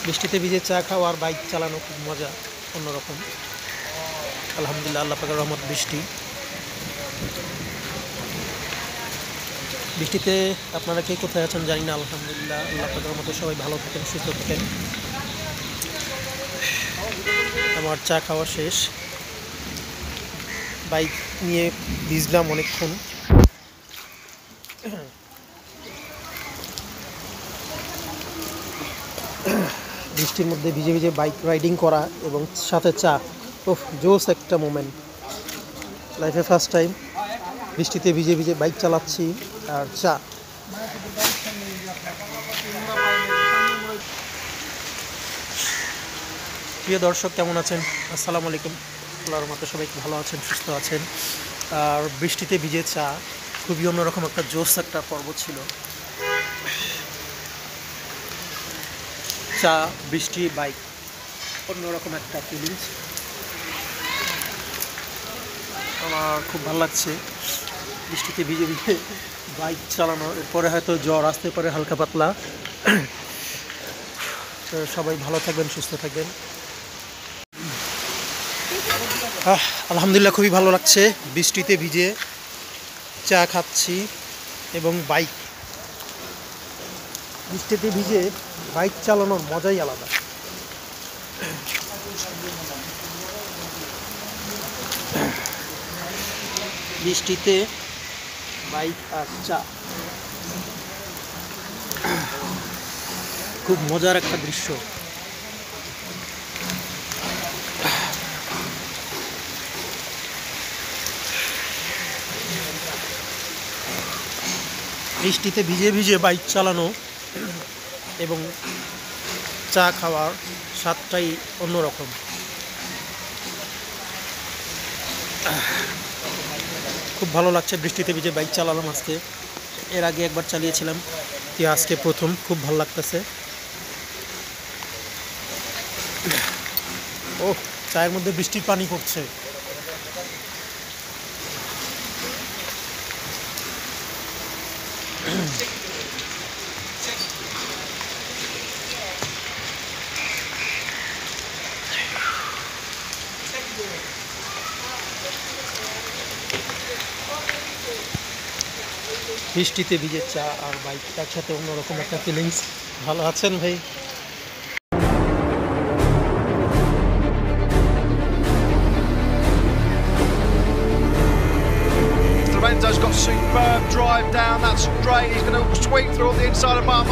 বৃষ্টিতে ভিজে চা খাওয়া আর বাইক চালানো খুব মজা, অন্যরকম। আলহামদুলিল্লাহ, আল্লাহ পাকের রহমত। বৃষ্টিতে আপনারা কে কোথায় আছেন জানি না। আলহামদুলিল্লাহ, আল্লাহ পাকের রহমতে সবাই ভালো থাকেন, সুস্থ থাকেন। আমার চা খাওয়া শেষ, বাইক নিয়ে ভিজলাম অনেকক্ষণ। বৃষ্টির মধ্যে ভিজে ভিজে বাইক রাইডিং করা এবং সাথে চা, ওহ জোস একটা মোমেন্ট। লাইফে ফার্স্ট টাইম বৃষ্টিতে ভিজে ভিজে বাইক চালাচ্ছি আর চা। প্রিয় দর্শক, কেমন আছেন? আসসালামু আলাইকুম। আল্লাহর রহমতে সবাই ভালো আছেন, সুস্থ আছেন। আর বৃষ্টিতে ভিজে চা খুবই অন্যরকম একটা জোস একটা পর্ব ছিল। চা, বৃষ্টি, বাইক, অন্যরকম একটা ফিলিংস। আমার খুব ভালো লাগছে বৃষ্টিতে ভিজে ভিজে বাইক চালানো। এরপরে হয়তো জ্বর আসতে পারে হালকা পাতলা। তো সবাই ভালো থাকবেন, সুস্থ থাকবেন। আলহামদুলিল্লাহ, খুবই ভালো লাগছে বৃষ্টিতে ভিজে চা খাচ্ছি এবং বাইক। বৃষ্টিতে ভিজে বাইক চালানোর মজাই আলাদা। বৃষ্টিতে বাইক আর চা খুব মজার একটা দৃশ্য। বৃষ্টিতে ভিজে ভিজে বাইক চালানো এবং চা খাওয়ার স্বাদটাই অন্যরকম। খুব ভালো লাগছে বৃষ্টিতে ভিজে বাইক চালালাম আজকে। এর আগে একবার চালিয়েছিলাম, আজকে প্রথম। খুব ভালো লাগতেছে। ও, চায়ের মধ্যে বৃষ্টির পানি পড়ছে। বৃষ্টিতে ভিজে চা আর বাইক একসাথে অন্যরকম একটা ফিলিংস। ভালো আছেন ভাই? Lorenzo's got superb drive down that straight. He's going to sweep through on the inside of Mark.